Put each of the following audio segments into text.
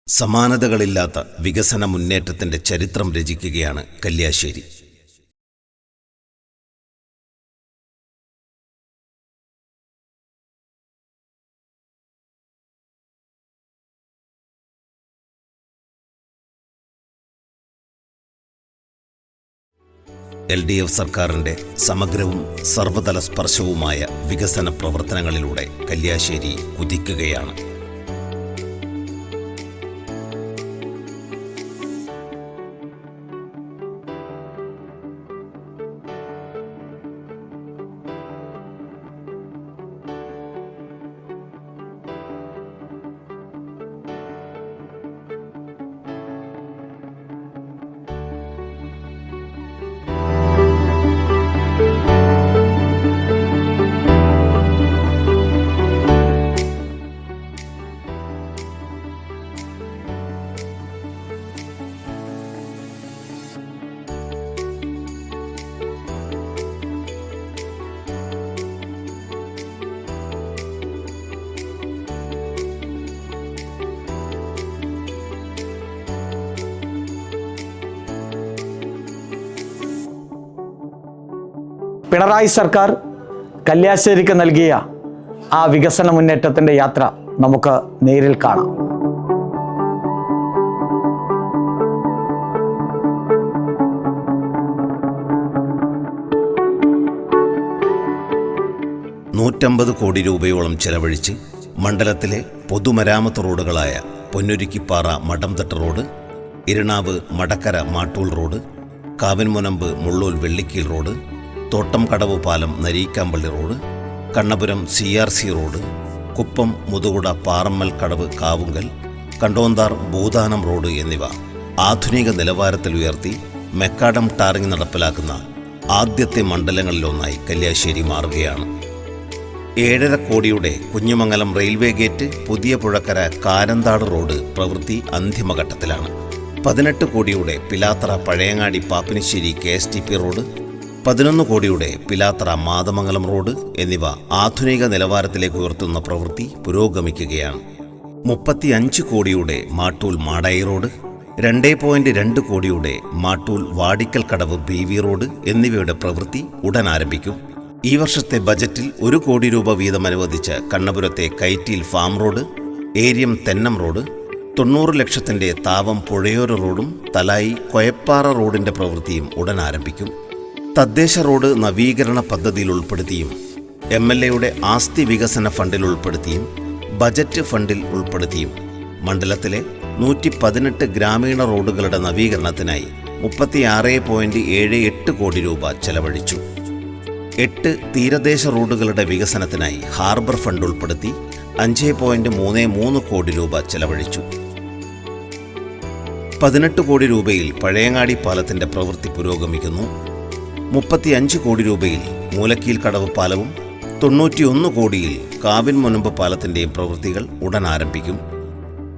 സമാനതകളില്ലാത്ത വികസന മുന്നേറ്റത്തിന്റെ ചരിത്രം രചിക്കുകയാണ് കല്യാശ്ശേരി. LDF സർക്കാരിൻ്റെ സമഗ്രവും സർവതല സ്പർശവുമായ വികസന പ്രവർത്തനങ്ങളിലൂടെ കല്യാശ്ശേരി കുതിക്കുകയാണ്. പിണറായി സർക്കാർ കല്യാശ്ശേരിക്ക് നൽകിയ ആ വികസന മുന്നേറ്റത്തിൻ്റെ യാത്ര നമുക്ക് നേരിൽ കാണാം. ₹150 കോടി ചെലവഴിച്ച് മണ്ഡലത്തിലെ പൊതുമരാമത്ത് റോഡുകളായ Ponnurukkippara Madamthattu road, Irinavu Madakkara Mattool road, Kavinmunambu Mullool Vellikkeel road, Thottamkadavu പാലം Nareekkampalli road, Kannapuram CRC road, Kuppam Muthukuda Parammal Kadavu Kavunkal, Kandonthar Bhoothanam road എന്നിവ ആധുനിക നിലവാരത്തിൽ ഉയർത്തി മെക്കാഡം ടാറിംഗ് നടപ്പിലാക്കുന്ന ആദ്യത്തെ മണ്ഡലങ്ങളിലൊന്നായി കല്യാശ്ശേരി മാറുകയാണ്. 7.5 കോടിയുടെ കുഞ്ഞുമംഗലം റെയിൽവേ ഗേറ്റ് പുതിയ പുഴക്കര കാരന്താട് റോഡ് പ്രവൃത്തി അന്തിമഘട്ടത്തിലാണ്. 18 കോടിയുടെ പിലാത്തറ പഴയങ്ങാടി പാപ്പിനിശ്ശേരി KSTP റോഡ്, 11 കോടിയുടെ പിലാത്തറ മാതമംഗലം റോഡ് എന്നിവ ആധുനിക നിലവാരത്തിലേക്ക് ഉയർത്തുന്ന പ്രവൃത്തി പുരോഗമിക്കുകയാണ്. 35 കോടിയുടെ മാട്ടൂൽ മാടായി റോഡ്, 2.2 കോടിയുടെ മാട്ടൂൽ വാടിക്കൽ കടവ് BV റോഡ് എന്നിവയുടെ പ്രവൃത്തി ഉടൻ ആരംഭിക്കും. ഈ വർഷത്തെ ബജറ്റിൽ 1 കോടി രൂപ വീതം അനുവദിച്ച കണ്ണപുരത്തെ കൈറ്റിൽ ഫാം റോഡ്, ഏരിയം തെന്നം റോഡ്, 90 ലക്ഷത്തിന്റെ താവം പുഴയോര റോഡും തലായി കൊയപ്പാറ റോഡിന്റെ പ്രവൃത്തിയും ഉടൻ ആരംഭിക്കും. തദ്ദേശ റോഡ് നവീകരണ പദ്ധതിയിൽ ഉൾപ്പെടുത്തിയും MLAയുടെ ആസ്തി വികസന ഫണ്ടിൽ ഉൾപ്പെടുത്തിയും ബജറ്റ് ഫണ്ടിൽ ഉൾപ്പെടുത്തിയും മണ്ഡലത്തിലെ 118 ഗ്രാമീണ റോഡുകളുടെ നവീകരണത്തിനായി 36.78 കോടി രൂപ ചെലവഴിച്ചു. 8 തീരദേശ റോഡുകളുടെ വികസനത്തിനായി ഹാർബർ ഫണ്ട് ഉൾപ്പെടുത്തി 5.33 കോടി രൂപ ചെലവഴിച്ചു. 18 കോടി രൂപയിൽ പഴയങ്ങാടി പാലത്തിന്റെ പ്രവൃത്തി പുരോഗമിക്കുന്നു. 35 കോടി രൂപയിൽ മൂലക്കീൽ കടവ് പാലവും 91 കോടിയിൽ കാവിൻമുനമ്പ് പാലത്തിൻ്റെയും പ്രവൃത്തികൾ ഉടൻ ആരംഭിക്കും.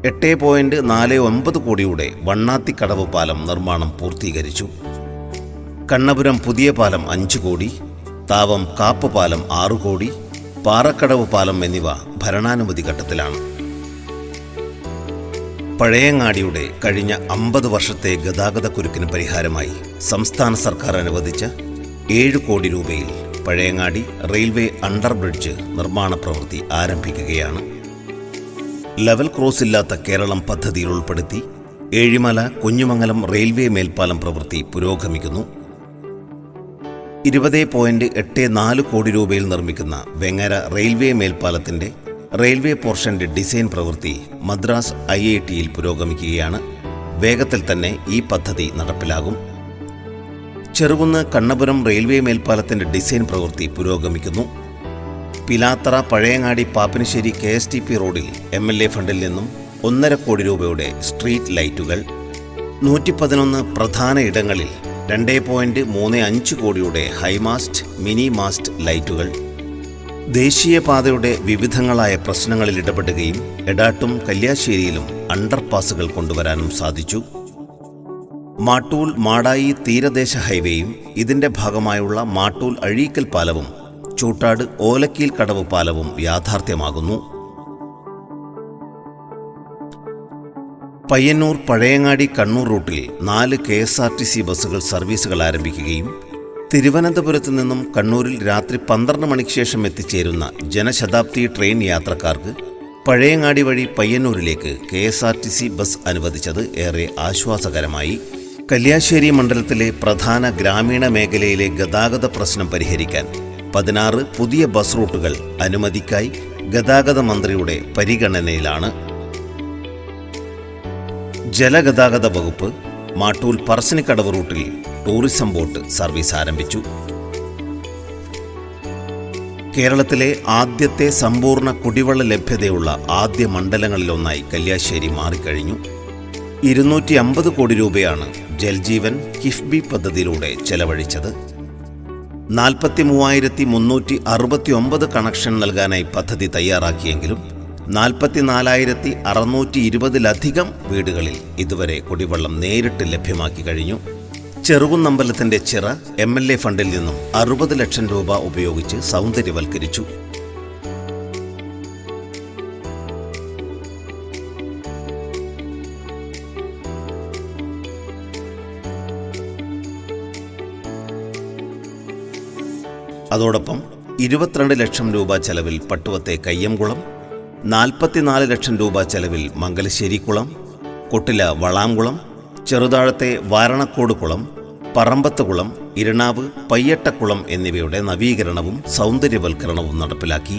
8.49 കോടിയുടെ വണ്ണാത്തിക്കടവ് പാലം നിർമ്മാണം പൂർത്തീകരിച്ചു. കണ്ണപുരം പുതിയ പാലം 5 കോടി, താവം കാപ്പ് പാലം 6 കോടി, പാറക്കടവ് പാലം എന്നിവ ഭരണാനുമതി ഘട്ടത്തിലാണ്. പഴയങ്ങാടിയുടെ കഴിഞ്ഞ 50 വർഷത്തെ ഗതാഗതക്കുരുക്കിന് പരിഹാരമായി സംസ്ഥാന സർക്കാർ അനുവദിച്ച 7 കോടി രൂപയിൽ പഴയങ്ങാടി റെയിൽവേ അണ്ടർ ബ്രിഡ്ജ് നിർമ്മാണ പ്രവൃത്തി ആരംഭിക്കുകയാണ്. ലെവൽ ക്രോസ് ഇല്ലാത്ത കേരളം പദ്ധതിയിൽ ഉൾപ്പെടുത്തി ഏഴിമല കുഞ്ഞുമംഗലം റെയിൽവേ മേൽപ്പാലം പ്രവൃത്തി പുരോഗമിക്കുന്നു. 20.84 കോടി രൂപയിൽ നിർമ്മിക്കുന്ന വെങ്ങര റെയിൽവേ മേൽപ്പാലത്തിന്റെ റെയിൽവേ പോർഷന്റെ ഡിസൈൻ പ്രവൃത്തി മദ്രാസ് IITയിൽ പുരോഗമിക്കുകയാണ്. വേഗത്തിൽ തന്നെ ഈ പദ്ധതി നടപ്പിലാകും. ചെറുകുന്ന് കണ്ണപുരം റെയിൽവേ മേൽപ്പാലത്തിന്റെ ഡിസൈൻ പ്രവൃത്തി പുരോഗമിക്കുന്നു. പിലാത്തറ പഴയങ്ങാടി പാപ്പിനിശ്ശേരി KSTP റോഡിൽ MLA ഫണ്ടിൽ നിന്നും 1.5 കോടി രൂപയുടെ സ്ട്രീറ്റ് ലൈറ്റുകൾ, 111 പ്രധാന ഇടങ്ങളിൽ 2.35 കോടിയുടെ ഹൈമാസ്റ്റ് മിനി മാസ്റ്റ് ലൈറ്റുകൾ, ദേശീയപാതയുടെ വിവിധങ്ങളായ പ്രശ്നങ്ങളിൽ ഇടപെടുകയും എടാട്ടും കല്യാശ്ശേരിയിലും അണ്ടർപാസുകൾ കൊണ്ടുവരാനും സാധിച്ചു. മാട്ടൂൽ മാടായി തീരദേശ ഹൈവേയും ഇതിന്റെ ഭാഗമായുള്ള മാട്ടൂൽ അഴീക്കൽ പാലവും ചൂട്ടാട് ഓലക്കീൽ കടവ് പാലവും യാഥാർത്ഥ്യമാകുന്നു. പയ്യന്നൂർ പഴയങ്ങാടി കണ്ണൂർ റൂട്ടിൽ 4 KSRTC ബസ്സുകൾ സർവീസുകൾ ആരംഭിക്കുകയും തിരുവനന്തപുരത്ത് നിന്നും കണ്ണൂരിൽ രാത്രി 12 മണിക്ക് ശേഷം എത്തിച്ചേരുന്ന ജനശതാബ്ദി ട്രെയിൻ യാത്രക്കാർക്ക് പഴയങ്ങാടി വഴി പയ്യന്നൂരിലേക്ക് KSRTC ബസ് അനുവദിച്ചത് ഏറെ ആശ്വാസകരമായി. കല്യാശ്ശേരി മണ്ഡലത്തിലെ പ്രധാന ഗ്രാമീണ മേഖലയിലെ ഗതാഗത പ്രശ്നം പരിഹരിക്കാൻ 16 പുതിയ ബസ് റൂട്ടുകൾ അനുമതിക്കായി ഗതാഗത മന്ത്രിയുടെ പരിഗണനയിലാണ്. ജലഗതാഗത വകുപ്പ് മാട്ടൂൽ പറശ്ശിനിക്കടവ് റൂട്ടിൽ ടൂറിസം ബോട്ട് സർവീസ് ആരംഭിച്ചു. കേരളത്തിലെ ആദ്യത്തെ സമ്പൂർണ്ണ കുടിവെള്ള ലഭ്യതയുള്ള ആദ്യ മണ്ഡലങ്ങളിലൊന്നായി കല്യാശ്ശേരി മാറിക്കഴിഞ്ഞു. 250 കോടി രൂപയാണ് ജൽജീവൻ കിഫ്ബി പദ്ധതിയിലൂടെ ചെലവഴിച്ചത്. 43,369 കണക്ഷൻ നൽകാനായി പദ്ധതി തയ്യാറാക്കിയെങ്കിലും 44,620-ലധികം വീടുകളിൽ ഇതുവരെ കുടിവെള്ളം നേരിട്ട് ലഭ്യമാക്കി കഴിഞ്ഞു. ചെറുകുന്നമ്പലത്തിന്റെ ചിറ MLA ഫണ്ടിൽ നിന്നും 60 ലക്ഷം രൂപ ഉപയോഗിച്ച് സൗന്ദര്യവൽക്കരിച്ചു. അതോടൊപ്പം 22 ലക്ഷം രൂപ ചെലവിൽ പട്ടുവത്തെ കയ്യംകുളം, 44 ലക്ഷം രൂപ ചെലവിൽ മംഗലശ്ശേരിക്കുളം, കൊട്ടില വളാംകുളം, ചെറുതാഴത്തെ വാരണക്കോട് കുളം, പറമ്പത്ത് കുളം, ഇരണാവ് പയ്യട്ടക്കുളം എന്നിവയുടെ നവീകരണവും സൗന്ദര്യവൽക്കരണവും നടപ്പിലാക്കി.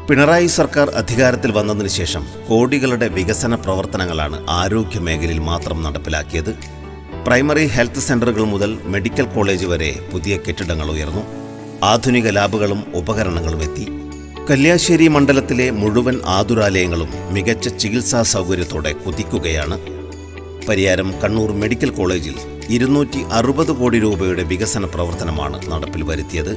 പിണറായി സർക്കാർ അധികാരത്തിൽ വന്നതിന് ശേഷം കോടികളുടെ വികസന പ്രവർത്തനങ്ങളാണ് ആരോഗ്യമേഖലയിൽ മാത്രം നടപ്പിലാക്കിയത്. പ്രൈമറി ഹെൽത്ത് സെന്ററുകൾ മുതൽ മെഡിക്കൽ കോളേജ് വരെ പുതിയ കെട്ടിടങ്ങൾ ഉയർന്നു. ആധുനിക ലാബുകളും ഉപകരണങ്ങളും എത്തി. കല്യാശ്ശേരി മണ്ഡലത്തിലെ മുഴുവൻ ആതുരാലയങ്ങളും മികച്ച ചികിത്സാ സൗകര്യത്തോടെ കുതിക്കുകയാണ്. പരിയാരം കണ്ണൂർ മെഡിക്കൽ കോളേജിൽ 260 കോടി രൂപയുടെ വികസന പ്രവർത്തനമാണ് നടപ്പിൽ വരുത്തിയത്.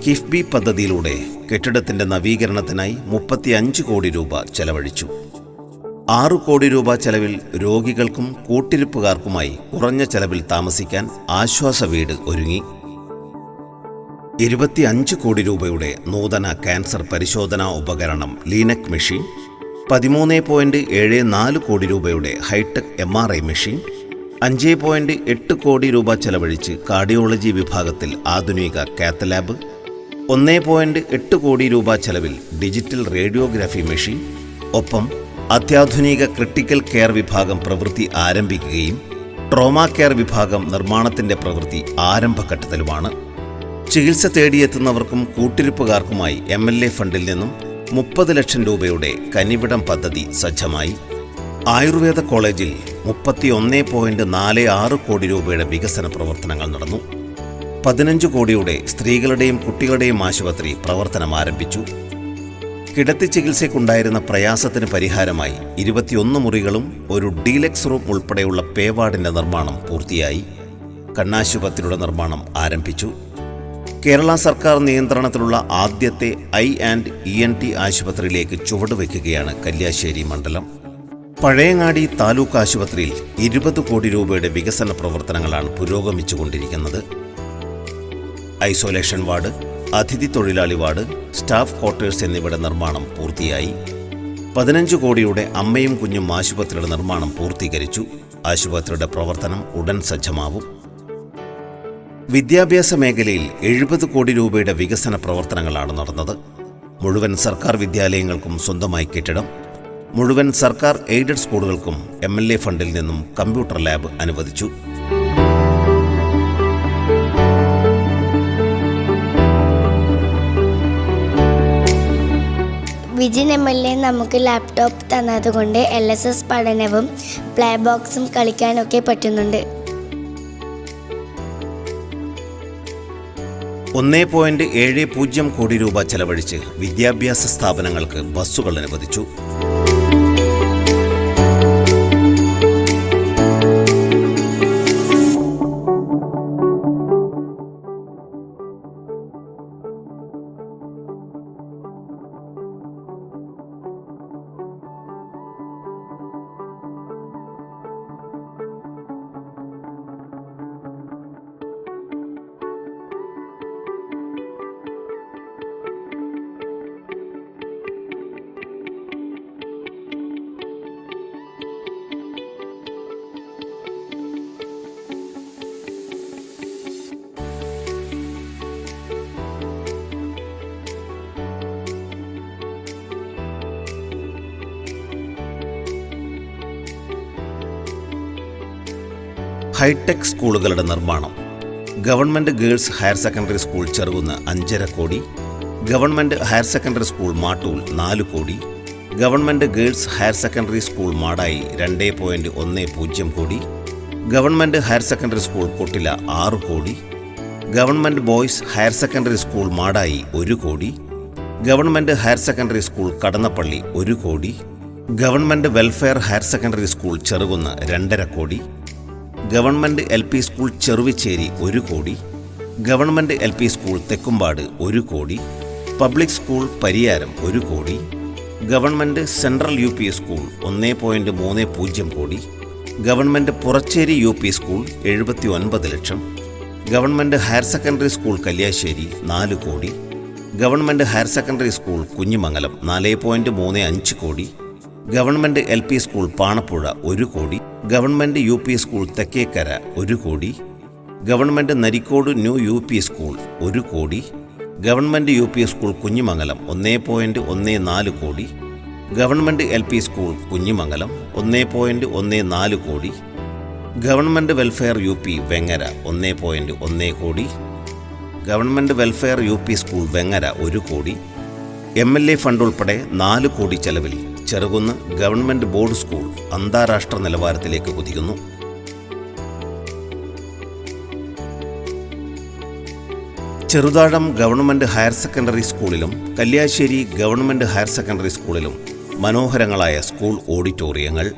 കിഫ്ബി പദ്ധതിയിലൂടെ കെട്ടിടത്തിന്റെ നവീകരണത്തിനായി 35 കോടി രൂപ ചെലവഴിച്ചു. 6 കോടി രൂപ ചെലവിൽ രോഗികൾക്കും കൂട്ടിരിപ്പുകാർക്കുമായി കുറഞ്ഞ ചെലവിൽ താമസിക്കാൻ ആശ്വാസ വീട് ഒരുങ്ങി. 25 കോടി രൂപയുടെ നൂതന ക്യാൻസർ പരിശോധനാ ഉപകരണം ലീനക് മെഷീൻ, 13.74 കോടി രൂപയുടെ ഹൈടെക് MRI മെഷീൻ, 5.8 കോടി രൂപ ചെലവഴിച്ച് കാർഡിയോളജി വിഭാഗത്തിൽ ആധുനിക കാത്ത് ലാബ്, 1.8 കോടി രൂപ ചെലവിൽ ഡിജിറ്റൽ റേഡിയോഗ്രാഫി മെഷീൻ, ഒപ്പം അത്യാധുനിക ക്രിട്ടിക്കൽ കെയർ വിഭാഗം പ്രവൃത്തി ആരംഭിക്കുകയും ട്രോമാ കെയർ വിഭാഗം നിർമ്മാണത്തിന്റെ പ്രവൃത്തി ആരംഭഘട്ടത്തിലുമാണ്. ചികിത്സ തേടിയെത്തുന്നവർക്കും കൂട്ടിരിപ്പുകാർക്കുമായി MLA ഫണ്ടിൽ നിന്നും 30 ലക്ഷം രൂപയുടെ കനിവിടം പദ്ധതി സജ്ജമായി. ആയുർവേദ കോളേജിൽ 31.46 കോടി രൂപയുടെ വികസന പ്രവർത്തനങ്ങൾ നടന്നു. 15 കോടിയുടെ സ്ത്രീകളുടെയും കുട്ടികളുടെയും ആശുപത്രി പ്രവർത്തനം ആരംഭിച്ചു. കിടത്തി ചികിത്സയ്ക്കുണ്ടായിരുന്ന പ്രയാസത്തിന് പരിഹാരമായി 21 മുറികളും ഒരു ഡീലക്സ് റൂം ഉൾപ്പെടെയുള്ള പേവാർഡിന്റെ നിർമ്മാണം പൂർത്തിയായി. കണ്ണാശുപത്രിയുടെ നിർമ്മാണം ആരംഭിച്ചു. കേരള സർക്കാർ നിയന്ത്രണത്തിലുള്ള ആദ്യത്തെ ENT ആശുപത്രിയിലേക്ക് ചുവടുവെക്കുകയാണ് കല്യാശ്ശേരി മണ്ഡലം. പഴയങ്ങാടി താലൂക്ക് ആശുപത്രിയിൽ 20 കോടി രൂപയുടെ വികസന പ്രവർത്തനങ്ങളാണ് പുരോഗമിച്ചുകൊണ്ടിരിക്കുന്നത്. ഐസൊലേഷൻ വാർഡ്, അതിഥി തൊഴിലാളി വാർഡ്, സ്റ്റാഫ് ക്വാർട്ടേഴ്സ് എന്നിവയുടെ നിർമ്മാണം പൂർത്തിയായി. 15 കോടിയുടെ അമ്മയും കുഞ്ഞും ആശുപത്രിയുടെ നിർമ്മാണം പൂർത്തീകരിച്ചു. ആശുപത്രിയുടെ പ്രവർത്തനം ഉടൻ സജ്ജമാവും. വിദ്യാഭ്യാസ മേഖലയിൽ 70 കോടി രൂപയുടെ വികസന പ്രവർത്തനങ്ങളാണ് നടന്നത്. മുഴുവൻ സർക്കാർ വിദ്യാലയങ്ങൾക്കും സ്വന്തമായി കെട്ടിടം, മുഴുവൻ സർക്കാർ എയ്ഡഡ് സ്കൂളുകൾക്കും MLA ഫണ്ടിൽ നിന്നും കമ്പ്യൂട്ടർ ലാബ് അനുവദിച്ചു. വിജിൻ MLA നമുക്ക് ലാപ്ടോപ്പ് തന്നതുകൊണ്ട് LSS പഠനവും പ്ലേ ബോക്സും കളിക്കാനൊക്കെ പറ്റുന്നുണ്ട്. 1.70 കോടി രൂപ ചെലവഴിച്ച് വിദ്യാഭ്യാസ സ്ഥാപനങ്ങൾക്ക് ബസ്സുകൾ അനുവദിച്ചു. ഹൈടെക് സ്കൂളുകളുടെ നിർമ്മാണം. Government girls higher secondary school Cherukunnu 5.5 crore, government higher secondary school Mattool 4 crore, government girls higher secondary school Madayi 2.10 crore, government higher secondary school Kottila 6 crore, government boys higher secondary school Madayi 1 crore, government higher secondary school Kadannappally 1 crore, government welfare higher secondary school Cherukunnu 2.5 crore, government LP school Cheruvichery 1 crore, government LP school Thekkumpad 1 കോടി, public school Pariyaram 1 crore, government central UP school 1.30 crore, government Puracheri UP school 79 lakh, government higher secondary school Kalyassery 4 crore, government higher secondary school Kunjimangalam 4.35 crore, government LP school Panapuzha 1 crore, government UP school Thekkekara 1 crore, government Narikode new UP school 1 crore, government UP school Kunhimangalam 1.14 കോടി, government LP school Kunhimangalam 1.14 കോടി, government welfare UP Vengara 1.1 കോടി, government welfare UP school Vengara 1 കോടി, MLA fund ഉൾപ്പെടെ 4 കോടി ചെലവിൽ Cherukunnu government board school അന്താരാഷ്ട്ര നിലവാരത്തിലേക്ക് കുതിക്കുന്നു. Cheruthazham government higher secondary സ്കൂളിലും കല്യാശ്ശേരി ഗവൺമെൻറ് ഹയർ സെക്കൻഡറി സ്കൂളിലും മനോഹരങ്ങളായ സ്കൂൾ ഓഡിറ്റോറിയങ്ങൾ.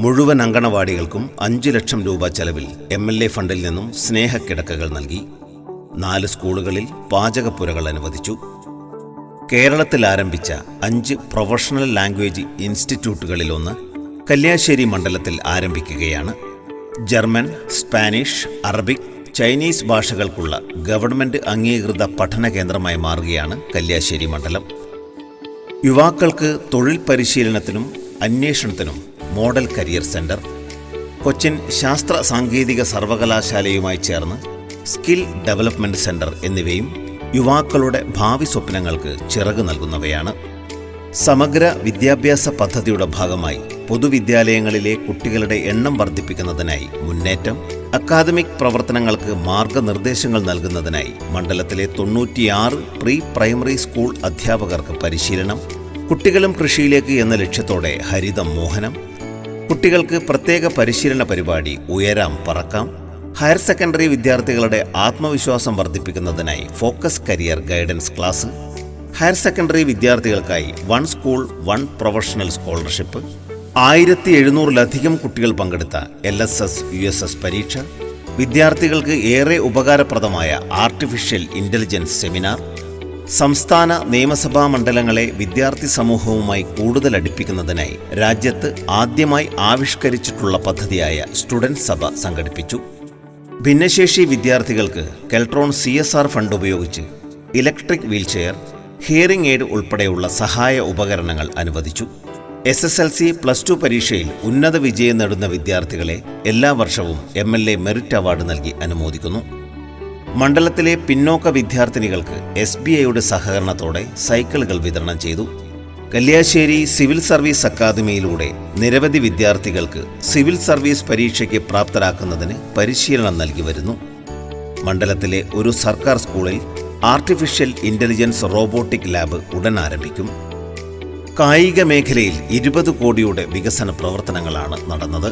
മുഴുവൻ അങ്കണവാടികൾക്കും 5 ലക്ഷം രൂപ ചെലവിൽ MLA ഫണ്ടിൽ നിന്നും സ്നേഹക്കിടക്കകൾ നൽകി. 4 സ്കൂളുകളിൽ പാചകപ്പുരകൾ അനുവദിച്ചു. കേരളത്തിൽ ആരംഭിച്ച 5 പ്രൊഫഷണൽ ലാംഗ്വേജ് ഇൻസ്റ്റിറ്റ്യൂട്ടുകളിലൊന്ന് കല്യാശ്ശേരി മണ്ഡലത്തിൽ ആരംഭിക്കുകയാണ്. ജർമ്മൻ, സ്പാനിഷ്, അറബിക്, ചൈനീസ് ഭാഷകൾക്കുള്ള ഗവൺമെൻറ് അംഗീകൃത പഠന കേന്ദ്രമായി മാറുകയാണ് കല്യാശ്ശേരി മണ്ഡലം. യുവാക്കൾക്ക് തൊഴിൽ പരിശീലനത്തിനും അന്വേഷണത്തിനും മോഡൽ കരിയർ സെൻറ്റർ, കൊച്ചിൻ ശാസ്ത്ര സാങ്കേതിക സർവകലാശാലയുമായി ചേർന്ന് സ്കിൽ ഡെവലപ്മെൻറ്റ് സെൻറ്റർ എന്നിവയും യുവാക്കളുടെ ഭാവി സ്വപ്നങ്ങൾക്ക് ചിറക് നൽകുന്നവയാണ്. സമഗ്ര വിദ്യാഭ്യാസ പദ്ധതിയുടെ ഭാഗമായി പൊതുവിദ്യാലയങ്ങളിലെ കുട്ടികളുടെ എണ്ണം വർദ്ധിപ്പിക്കുന്നതിനായി മുന്നേറ്റം, അക്കാദമിക് പ്രവർത്തനങ്ങൾക്ക് മാർഗനിർദ്ദേശങ്ങൾ നൽകുന്നതിനായി മണ്ഡലത്തിലെ 96 പ്രീ പ്രൈമറി സ്കൂൾ അധ്യാപകർക്ക് പരിശീലനം, കുട്ടികളും കൃഷിയിലേക്ക് എന്ന ലക്ഷ്യത്തോടെ ഹരിതം മോഹനം, കുട്ടികൾക്ക് പ്രത്യേക പരിശീലന പരിപാടി ഉയരാം പറക്കാം, ഹയർ സെക്കൻഡറി വിദ്യാർത്ഥികളുടെ ആത്മവിശ്വാസം വർദ്ധിപ്പിക്കുന്നതിനായി focus career guidance class, higher secondary വിദ്യാർത്ഥികൾക്കായി 1 സ്കൂൾ 1 പ്രൊഫഷണൽ സ്കോളർഷിപ്പ്, 1700-ലധികം കുട്ടികൾ പങ്കെടുത്ത LSS USS പരീക്ഷ, വിദ്യാർത്ഥികൾക്ക് ഏറെ ഉപകാരപ്രദമായ ആർട്ടിഫിഷ്യൽ ഇൻ്റലിജൻസ് സെമിനാർ, സംസ്ഥാന നിയമസഭാ മണ്ഡലങ്ങളെ വിദ്യാർത്ഥി സമൂഹവുമായി കൂടുതൽ അടുപ്പിക്കുന്നതിനായി രാജ്യത്ത് ആദ്യമായി ആവിഷ്കരിച്ചിട്ടുള്ള പദ്ധതിയായ സ്റ്റുഡൻറ് സഭ സംഘടിപ്പിച്ചു. ഭിന്നശേഷി വിദ്യാർത്ഥികൾക്ക് കെൽട്രോൺ CSR ഫണ്ട് ഉപയോഗിച്ച് ഇലക്ട്രിക് വീൽചെയർ, ഹിയറിംഗ് എയ്ഡ് ഉൾപ്പെടെയുള്ള സഹായ ഉപകരണങ്ങൾ അനുവദിച്ചു. SSLC +2 പരീക്ഷയിൽ ഉന്നത വിജയം നേടുന്ന വിദ്യാർത്ഥികളെ എല്ലാ വർഷവും MLA മെറിറ്റ് അവാർഡ് നൽകി അനുമോദിക്കുന്നു. മണ്ഡലത്തിലെ പിന്നോക്ക വിദ്യാർത്ഥിനികൾക്ക് SBIയുടെ സഹകരണത്തോടെ സൈക്കിളുകൾ വിതരണം ചെയ്തു. കല്യാശ്ശേരി സിവിൽ സർവീസ് അക്കാദമിയിലൂടെ നിരവധി വിദ്യാർത്ഥികൾക്ക് സിവിൽ സർവീസ് പരീക്ഷയ്ക്ക് പ്രാപ്തരാക്കുന്നതിന് പരിശീലനം നൽകി വരുന്നു. മണ്ഡലത്തിലെ ഒരു സർക്കാർ സ്കൂളിൽ ആർട്ടിഫിഷ്യൽ ഇൻ്റലിജൻസ് റോബോട്ടിക് ലാബ് ഉടൻ ആരംഭിക്കും. കായിക മേഖലയിൽ 20 കോടിയുടെ വികസന പ്രവർത്തനങ്ങളാണ് നടന്നത്.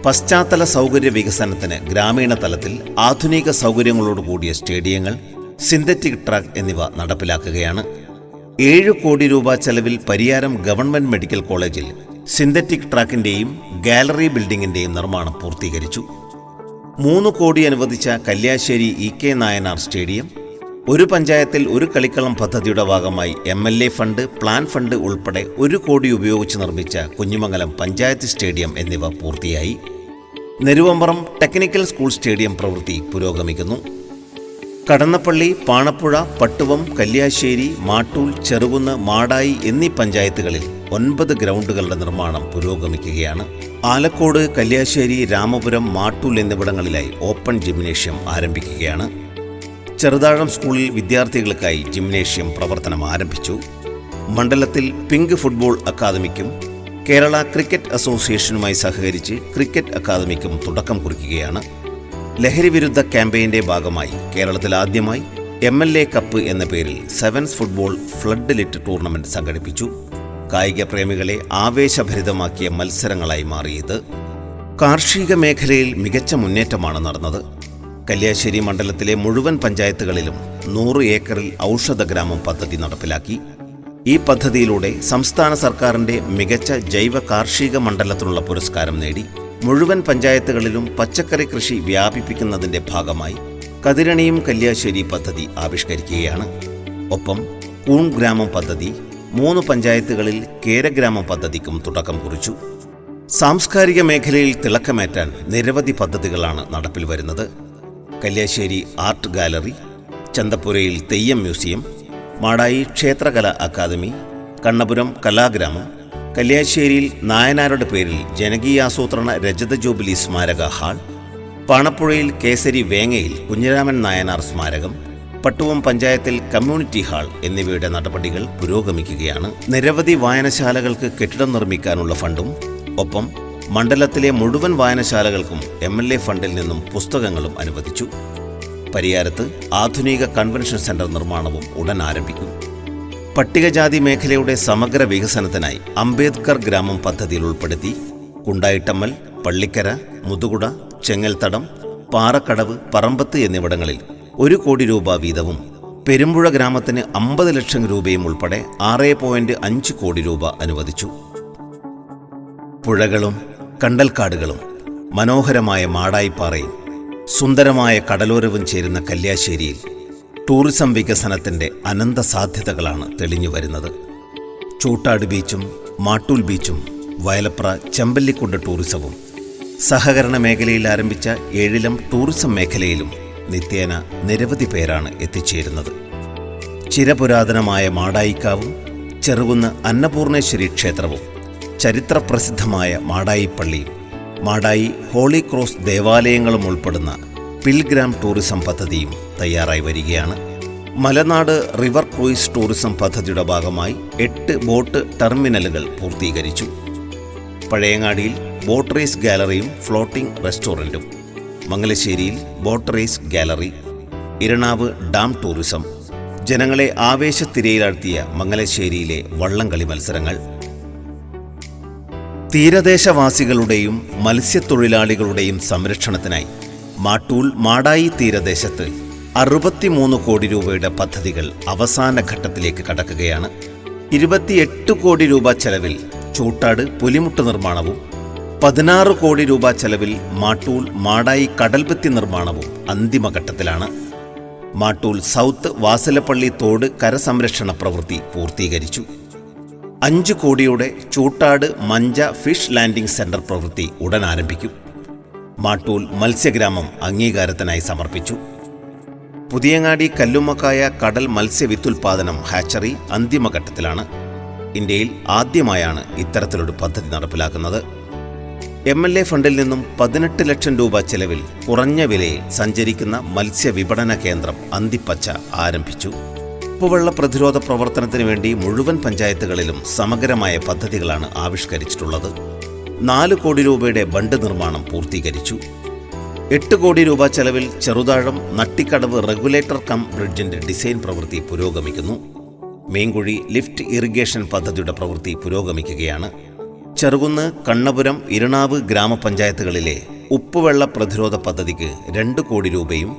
പശ്ചാത്തല സൗകര്യ വികസനത്തിന് ഗ്രാമീണ തലത്തിൽ ആധുനിക സൗകര്യങ്ങളോടുകൂടിയ സ്റ്റേഡിയങ്ങൾ, സിന്തറ്റിക് ട്രാക്ക് എന്നിവ നടപ്പിലാക്കുകയാണ്. 7 കോടി രൂപ ചെലവിൽ പരിയാരം ഗവൺമെൻറ് മെഡിക്കൽ കോളേജിൽ സിന്തറ്റിക് ട്രാക്കിൻ്റെയും ഗാലറി ബിൽഡിങ്ങിൻ്റെയും നിർമ്മാണം പൂർത്തീകരിച്ചു. 3 കോടി അനുവദിച്ച കല്യാശ്ശേരി EK നായനാർ സ്റ്റേഡിയം, ഒരു പഞ്ചായത്തിൽ ഒരു കളിക്കളം പദ്ധതിയുടെ ഭാഗമായി MLA ഫണ്ട്, പ്ലാൻ ഫണ്ട് ഉൾപ്പെടെ 1 കോടി ഉപയോഗിച്ച് നിർമ്മിച്ച കുഞ്ഞിമംഗലം പഞ്ചായത്ത് സ്റ്റേഡിയം എന്നിവ പൂർത്തിയായി. നെരുവമ്പറം ടെക്നിക്കൽ സ്കൂൾ സ്റ്റേഡിയം പ്രവൃത്തി പുരോഗമിക്കുന്നു. കടന്നപ്പള്ളി, പാണപ്പുഴ, പട്ടുവം, കല്യാശ്ശേരി, മാട്ടൂൽ, ചെറുകുന്ന്, മാടായി എന്നീ പഞ്ചായത്തുകളിൽ 9 ഗ്രൗണ്ടുകളുടെ നിർമ്മാണം പുരോഗമിക്കുകയാണ്. ആലക്കോട്, കല്യാശ്ശേരി, രാമപുരം, മാട്ടൂൽ എന്നിവിടങ്ങളിലായി ഓപ്പൺ ജിംനേഷ്യം ആരംഭിക്കുകയാണ്. ചെറുതാഴം സ്കൂളിൽ വിദ്യാർത്ഥികൾക്കായി ജിംനേഷ്യം പ്രവർത്തനം ആരംഭിച്ചു. മണ്ഡലത്തിൽ പിങ്ക് ഫുട്ബോൾ അക്കാദമിക്കും കേരള ക്രിക്കറ്റ് അസോസിയേഷനുമായി സഹകരിച്ച് ക്രിക്കറ്റ് അക്കാദമിക്കും തുടക്കം കുറിക്കുകയാണ്. ലഹരി വിരുദ്ധ ക്യാമ്പയിൻ്റെ ഭാഗമായി കേരളത്തിൽ ആദ്യമായി MLA കപ്പ് എന്ന പേരിൽ sevens football floodlit tournament സംഘടിപ്പിച്ചു. കായിക പ്രേമികളെ ആവേശഭരിതമാക്കിയ മത്സരങ്ങളായി മാറിയത്. കാർഷിക മേഖലയിൽ മികച്ച മുന്നേറ്റമാണ് നടന്നത്. കല്യാശ്ശേരി മണ്ഡലത്തിലെ മുഴുവൻ പഞ്ചായത്തുകളിലും 100 ഏക്കറിൽ ഔഷധഗ്രാമം പദ്ധതി നടപ്പിലാക്കി. ഈ പദ്ധതിയിലൂടെ സംസ്ഥാന സർക്കാരിൻ്റെ മികച്ച ജൈവ കാർഷിക മണ്ഡലത്തിനുള്ള പുരസ്കാരം നേടി. മുഴുവൻ പഞ്ചായത്തുകളിലും പച്ചക്കറി കൃഷി വ്യാപിപ്പിക്കുന്നതിൻ്റെ ഭാഗമായി കതിരണിയും കല്യാശ്ശേരി പദ്ധതി ആവിഷ്കരിക്കുകയാണ്. ഒപ്പം കൂൺ ഗ്രാമം പദ്ധതി, 3 പഞ്ചായത്തുകളിൽ കേരഗ്രാമം പദ്ധതിക്കും തുടക്കം കുറിച്ചു. സാംസ്കാരിക മേഖലയിൽ തിളക്കമേറ്റാൻ നിരവധി പദ്ധതികളാണ് നടപ്പിൽ വരുന്നത്. കല്യാശ്ശേരി ആർട്ട് ഗാലറി, ചന്തപ്പുരയിൽ തെയ്യം മ്യൂസിയം, മാടായി ക്ഷേത്രകലാ അക്കാദമി, കണ്ണപുരം കലാഗ്രാമം, കല്യാശ്ശേരിയിൽ നായനാരുടെ പേരിൽ ജനകീയാസൂത്രണ രജത ജൂബിലി സ്മാരക ഹാൾ, പാണപ്പുഴയിൽ കേസരി വേങ്ങയിൽ കുഞ്ഞിരാമൻ നായനാർ സ്മാരകം, പട്ടുവം പഞ്ചായത്തിൽ കമ്മ്യൂണിറ്റി ഹാൾ എന്നിവയുടെ നടപടികൾ പുരോഗമിക്കുകയാണ്. നിരവധി വായനശാലകൾക്ക് കെട്ടിടം നിർമ്മിക്കാനുള്ള ഫണ്ടും ഒപ്പം മണ്ഡലത്തിലെ മുഴുവൻ വായനശാലകൾക്കും MLA ഫണ്ടിൽ നിന്നും പുസ്തകങ്ങളും അനുവദിച്ചു. പരിയാരത്ത് ആധുനിക കൺവെൻഷൻ സെന്റർ നിർമ്മാണവും ഉടൻ ആരംഭിക്കും. പട്ടികജാതി മേഖലയുടെ സമഗ്ര വികസനത്തിനായി അംബേദ്കർ ഗ്രാമം പദ്ധതിയിൽ ഉൾപ്പെടുത്തി കുണ്ടായിട്ടമ്മൽ, പള്ളിക്കര, മുതുകുട, ചെങ്ങൽത്തടം, പാറക്കടവ്, പറമ്പത്ത് എന്നിവിടങ്ങളിൽ 1 കോടി രൂപ വീതവും പെരുമ്പുഴ ഗ്രാമത്തിന് 50 ലക്ഷം രൂപയും ഉൾപ്പെടെ 6.5 കോടി രൂപ അനുവദിച്ചു. പുഴകളും കണ്ടൽക്കാടുകളും മനോഹരമായ മാടായിപ്പാറയും സുന്ദരമായ കടലോരവും ചേരുന്ന കല്യാശ്ശേരിയിൽ ടൂറിസം വികസനത്തിൻ്റെ അനന്ത സാധ്യതകളാണ് തെളിഞ്ഞു വരുന്നത്. ചൂട്ടാട് ബീച്ചും മാട്ടൂൽ ബീച്ചും വയലപ്ര ചെമ്പല്ലിക്കുണ്ട് ടൂറിസവും സഹകരണ മേഖലയിൽ ആരംഭിച്ച ഏഴിലം ടൂറിസം മേഖലയിലും നിത്യേന നിരവധി പേരാണ് എത്തിച്ചേരുന്നത്. ചിരപുരാതനമായ മാടായിക്കാവും ചെറുകുന്ന് അന്നപൂർണേശ്വരി ക്ഷേത്രവും ചരിത്രപ്രസിദ്ധമായ മാടായി പള്ളിയും മാടായി ഹോളി ക്രോസ് ദേവാലയങ്ങളും ഉൾപ്പെടുന്ന പിൽഗ്രാം ടൂറിസം പദ്ധതിയും തയ്യാറായി വരികയാണ്. മലനാട് റിവർ ക്രൂയിസ് ടൂറിസം പദ്ധതിയുടെ ഭാഗമായി 8 ബോട്ട് ടെർമിനലുകൾ പൂർത്തീകരിച്ചു. പഴയങ്ങാടിയിൽ ബോട്ട് റേസ് ഗാലറിയും ഫ്ലോട്ടിംഗ് റെസ്റ്റോറൻറ്റും, മംഗലശ്ശേരിയിൽ boat race gallery, Iranavu dam tourism, ജനങ്ങളെ ആവേശത്തിരയിലാഴ്ത്തിയ മംഗലശ്ശേരിയിലെ വള്ളംകളി മത്സരങ്ങൾ, തീരദേശവാസികളുടെയും മത്സ്യത്തൊഴിലാളികളുടെയും സംരക്ഷണത്തിനായി മാട്ടൂൽ മാടായി തീരദേശത്ത് 63 കോടി രൂപയുടെ പദ്ധതികൾ അവസാന ഘട്ടത്തിലേക്ക് കടക്കുകയാണ്. 28 കോടി രൂപ ചെലവിൽ ചൂട്ടാട് പുലിമുട്ട് നിർമ്മാണവും 16 കോടി രൂപ ചെലവിൽ മാട്ടൂൽ മാടായി കടൽഭിത്തി നിർമ്മാണവും അന്തിമഘട്ടത്തിലാണ്. മാട്ടൂൽ സൗത്ത് വാസലപ്പള്ളി തോട് കരസംരക്ഷണ പ്രവൃത്തി പൂർത്തീകരിച്ചു. 5 കോടിയുടെ Choottad Mancha fish landing centre പ്രവൃത്തി ഉടൻ ആരംഭിക്കും. മാട്ടൂൽ മത്സ്യഗ്രാമം അംഗീകാരത്തിനായി സമർപ്പിച്ചു. പുതിയങ്ങാടി കല്ലുമ്മക്കായ കടൽ മത്സ്യവിത്തുൽപാദനം ഹാച്ചറി അന്തിമഘട്ടത്തിലാണ്. ഇന്ത്യയിൽ ആദ്യമായാണ് ഇത്തരത്തിലൊരു പദ്ധതി നടപ്പിലാക്കുന്നത്. MLA ഫണ്ടിൽ നിന്നും 18 ലക്ഷം രൂപ ചെലവിൽ കുറഞ്ഞ വിലയിൽ സഞ്ചരിക്കുന്ന മത്സ്യവിപണന കേന്ദ്രം അന്തിപ്പച്ച ആരംഭിച്ചു. ഉപ്പുവെള്ള പ്രതിരോധ പ്രവർത്തനത്തിന് വേണ്ടി മുഴുവൻ പഞ്ചായത്തുകളിലും സമഗ്രമായ പദ്ധതികളാണ് ആവിഷ്കരിച്ചിട്ടുള്ളത്. 4 കോടി രൂപയുടെ ബണ്ട് നിർമ്മാണം പൂർത്തീകരിച്ചു. 8 കോടി രൂപ ചെലവിൽ ചെറുതാഴം നട്ടിക്കടവ് റെഗുലേറ്റർ കം ബ്രിഡ്ജിന്റെ ഡിസൈൻ പ്രവൃത്തി പുരോഗമിക്കുന്നു. മീൻകുഴി ലിഫ്റ്റ് ഇറിഗേഷൻ പദ്ധതിയുടെ പ്രവൃത്തി പുരോഗമിക്കുകയാണ്. ചെറുകുന്ന്, കണ്ണപുരം, ഇരണാവ് ഗ്രാമപഞ്ചായത്തുകളിലെ ഉപ്പുവെള്ള പ്രതിരോധ പദ്ധതിക്ക് 2 കോടി രൂപയും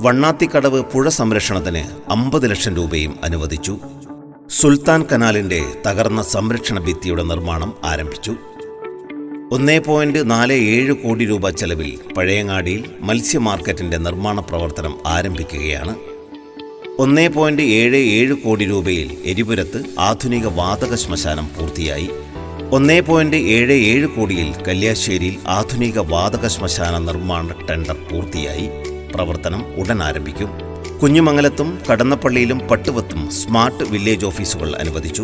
വണ്ണാത്തിക്കടവ് പുഴ സംരക്ഷണത്തിന് 50 ലക്ഷം രൂപയും അനുവദിച്ചു. സുൽത്താൻ കനാലിന്റെ തകർന്ന സംരക്ഷണ ഭിത്തിയുടെ നിർമ്മാണം ആരംഭിച്ചു. 1.47 കോടി രൂപ ചെലവിൽ പഴയങ്ങാടിയിൽ മത്സ്യ മാർക്കറ്റിന്റെ നിർമ്മാണ പ്രവർത്തനം ആരംഭിക്കുകയാണ്. 1.77 കോടി രൂപയിൽ എരിപുരത്ത് ആധുനിക വാതക ശ്മശാനം പൂർത്തിയായി. 1.77 കോടിയിൽ കല്യാശ്ശേരിയിൽ ആധുനിക വാതക ശ്മശാന നിർമ്മാണ ടെൻഡർ പൂർത്തിയായി. പ്രവർത്തനം ഉടൻ ആരംഭിക്കും. കുഞ്ഞുമംഗലത്തും കടന്നപ്പള്ളിയിലും പട്ടുവത്തും സ്മാർട്ട് വില്ലേജ് ഓഫീസുകൾ അനുവദിച്ചു.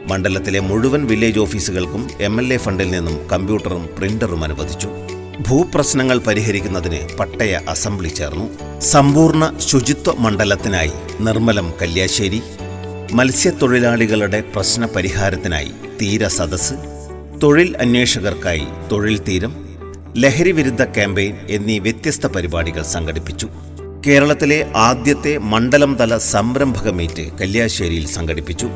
മണ്ഡലത്തിലെ മുഴുവൻ വില്ലേജ് ഓഫീസുകൾക്കും MLA ഫണ്ടിൽ നിന്നും കമ്പ്യൂട്ടറും പ്രിന്ററും അനുവദിച്ചു. ഭൂപ്രശ്നങ്ങൾ പരിഹരിക്കുന്നതിന് പട്ടയ അസംബ്ലി ചേർന്നു. സമ്പൂർണ്ണ ശുചിത്വ മണ്ഡലത്തിനായി നിർമ്മലം കല്യാശ്ശേരി, മത്സ്യത്തൊഴിലാളികളുടെ പ്രശ്ന പരിഹാരത്തിനായി തീര സദസ്സ്, തൊഴിൽ അന്വേഷകർക്കായി തൊഴിൽ തീരം, ലഹരി വിരുദ്ധ ക്യാമ്പയിൻ എന്നീ വ്യത്യസ്ത പരിപാടികൾ സംഘടിപ്പിച്ചു. കേരളത്തിലെ ആദ്യത്തെ മണ്ഡലം തല സംരംഭക മീറ്റ് കല്യാശ്ശേരിയിൽ സംഘടിപ്പിച്ചു.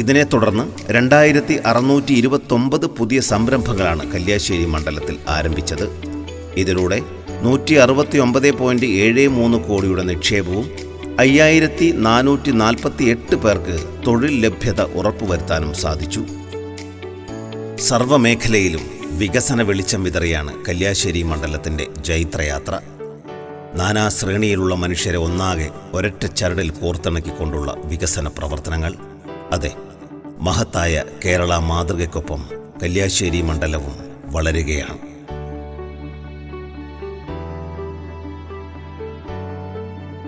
ഇതിനെ തുടർന്ന് 2629 പുതിയ സംരംഭങ്ങളാണ് കല്യാശ്ശേരി മണ്ഡലത്തിൽ ആരംഭിച്ചത്. ഇതിലൂടെ 169.73 കോടിയുടെ നിക്ഷേപവും 5448 പേർക്ക് തൊഴിൽ ലഭ്യത ഉറപ്പുവരുത്താനും സാധിച്ചു. സർവ്വമേഖലയിലും വികസന വെളിച്ചം വിതറിയാണ് കല്യാശ്ശേരി മണ്ഡലത്തിൻ്റെ ജൈത്രയാത്ര. നാനാശ്രേണിയിലുള്ള മനുഷ്യരെ ഒന്നാകെ ഒരൊറ്റ ചരടിൽ കോർത്തിണക്കിക്കൊണ്ടുള്ള വികസന പ്രവർത്തനങ്ങൾ. അതെ, മഹത്തായ കേരള മാതൃകയ്ക്കൊപ്പം കല്യാശ്ശേരി മണ്ഡലവും വളരുകയാണ്.